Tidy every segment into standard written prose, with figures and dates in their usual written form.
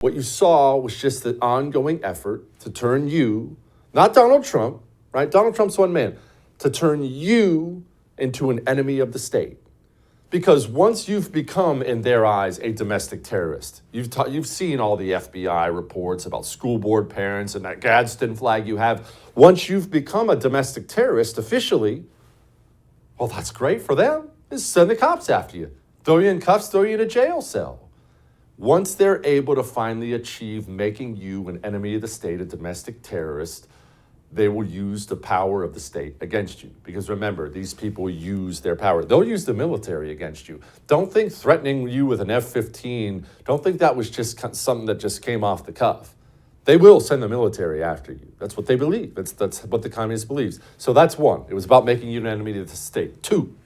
What you saw was just the ongoing effort to turn you, not Donald Trump, right? Donald Trump's one man, to turn you into an enemy of the state. Because once you've become, in their eyes, a domestic terrorist, you've seen all the FBI reports about school board parents and that Gadsden flag you have. Once you've become a domestic terrorist officially, well, that's great for them. Just send the cops after you. Throw you in cuffs, throw you in a jail cell. Once they're able to finally achieve making you an enemy of the state, a domestic terrorist, they will use the power of the state against you. Because remember, these people use their power. They'll use the military against you. Don't think threatening you with an F-15, don't think that was just something that just came off the cuff. They will send the military after you. That's what they believe. That's what the communist believes. So that's one. It was about making you an enemy of the state. Two,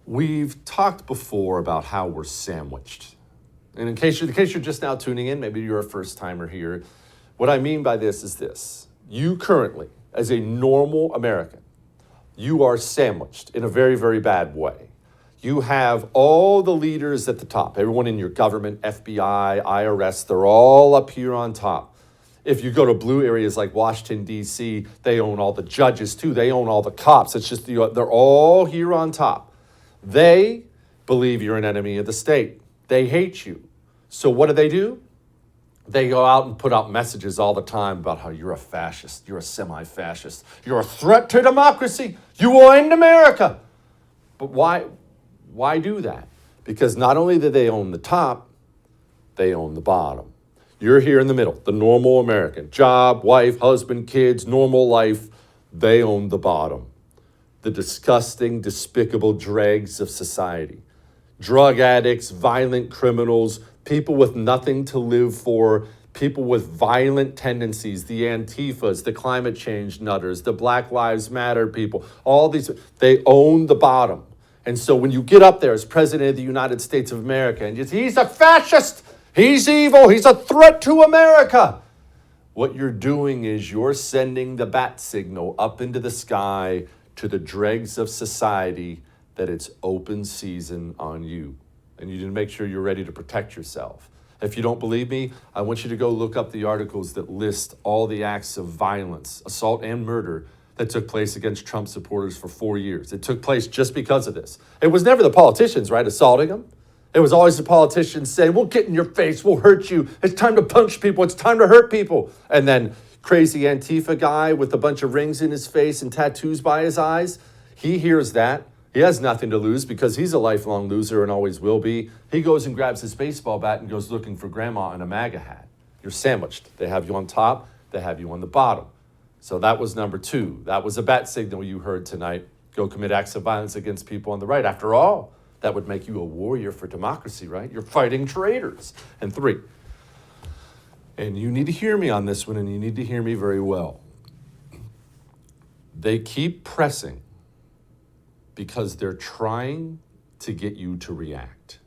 we've talked before about how we're sandwiched. And in case you're just now tuning in, maybe you're a first-timer here, what I mean by this is this. You currently, as a normal American, you are sandwiched in a very, very bad way. You have all the leaders at the top, everyone in your government, FBI, IRS, they're all up here on top. If you go to blue areas like Washington, D.C., they own all the judges too. They own all the cops. It's just, they're all here on top. They believe you're an enemy of the state. They hate you. So what do? They go out and put out messages all the time about how you're a fascist, you're a semi-fascist, you're a threat to democracy, you will end America. But why do that? Because not only do they own the top, they own the bottom. You're here in the middle, the normal American. Job, wife, husband, kids, normal life. They own the bottom. The disgusting, despicable dregs of society. Drug addicts, violent criminals, people with nothing to live for, people with violent tendencies, the Antifas, the climate change nutters, the Black Lives Matter people, all these, they own the bottom. And so when you get up there as President of the United States of America and you say, he's a fascist, he's evil, he's a threat to America, what you're doing is you're sending the bat signal up into the sky to the dregs of society that it's open season on you. And you need to make sure you're ready to protect yourself. If you don't believe me, I want you to go look up the articles that list all the acts of violence, assault and murder that took place against Trump supporters for 4 years. It took place just because of this. It was never the politicians, right, assaulting them. It was always the politicians saying, we'll get in your face, we'll hurt you. It's time to punch people, it's time to hurt people. And then crazy Antifa guy with a bunch of rings in his face and tattoos by his eyes, he hears that. He has nothing to lose because he's a lifelong loser and always will be. He goes and grabs his baseball bat and goes looking for grandma in a MAGA hat. You're sandwiched. They have you on top, they have you on the bottom. So that was number two. That was a bat signal you heard tonight. Go commit acts of violence against people on the right. After all, that would make you a warrior for democracy, right? You're fighting traitors. And three, and you need to hear me on this one, and you need to hear me very well. They keep pressing because they're trying to get you to react.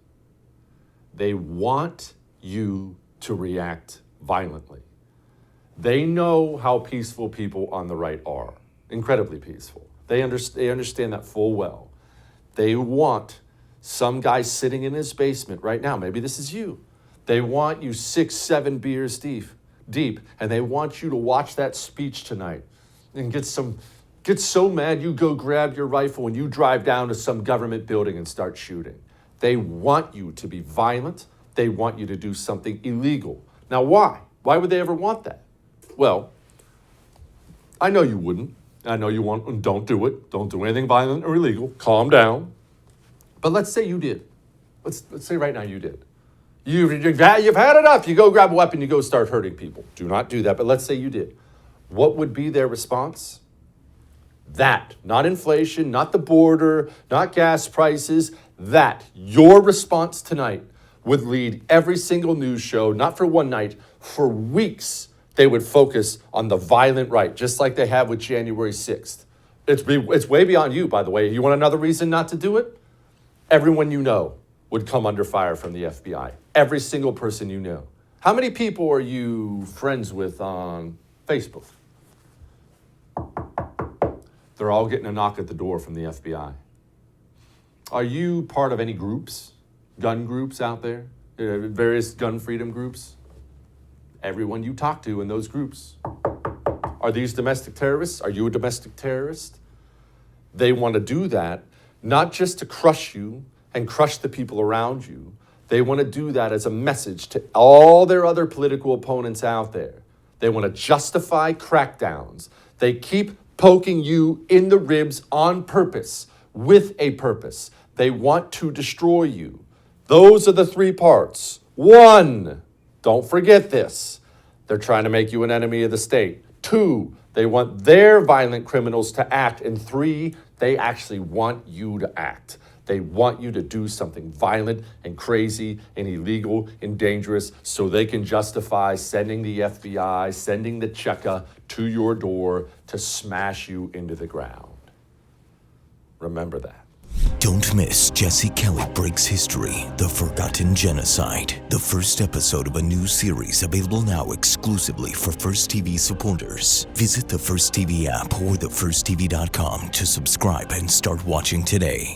They want you to react violently. They know how peaceful people on the right are, incredibly peaceful. They understand that full well. They want some guy sitting in his basement right now, maybe this is you. They want you 6, 7 beers deep, and they want you to watch that speech tonight and get so mad you go grab your rifle and you drive down to some government building and start shooting. They want you to be violent. They want you to do something illegal. Now, why? Why would they ever want that? Well, I know you wouldn't. I know you want, and don't do it. Don't do anything violent or illegal. Calm down. But let's say you did. Let's say right now you did. You've had enough. You go grab a weapon, you go start hurting people. Do not do that, but let's say you did. What would be their response? That, not inflation, not the border, not gas prices, that, your response tonight would lead every single news show, not for one night, for weeks. They would focus on the violent right, just like they have with January 6th. It's way beyond you, by the way. You want another reason not to do it? Everyone you know would come under fire from the FBI. Every single person you know. How many people are you friends with on Facebook? They're all getting a knock at the door from the FBI. Are you part of any groups, gun groups out there? various gun freedom groups. Everyone you talk to in those groups. Are these domestic terrorists? Are you a domestic terrorist? They want to do that not just to crush you and crush the people around you. They want to do that as a message to all their other political opponents out there. They want to justify crackdowns. They keep poking you in the ribs on purpose, with a purpose. They want to destroy you. Those are the three parts. 1, don't forget this. They're trying to make you an enemy of the state. 2, they want their violent criminals to act. And 3, they actually want you to act. They want you to do something violent and crazy and illegal and dangerous so they can justify sending the FBI, sending the Cheka to your door to smash you into the ground. Remember that. Don't miss Jesse Kelly Breaks History, The Forgotten Genocide, the first episode of a new series available now exclusively for First TV supporters. Visit the First TV app or thefirsttv.com to subscribe and start watching today.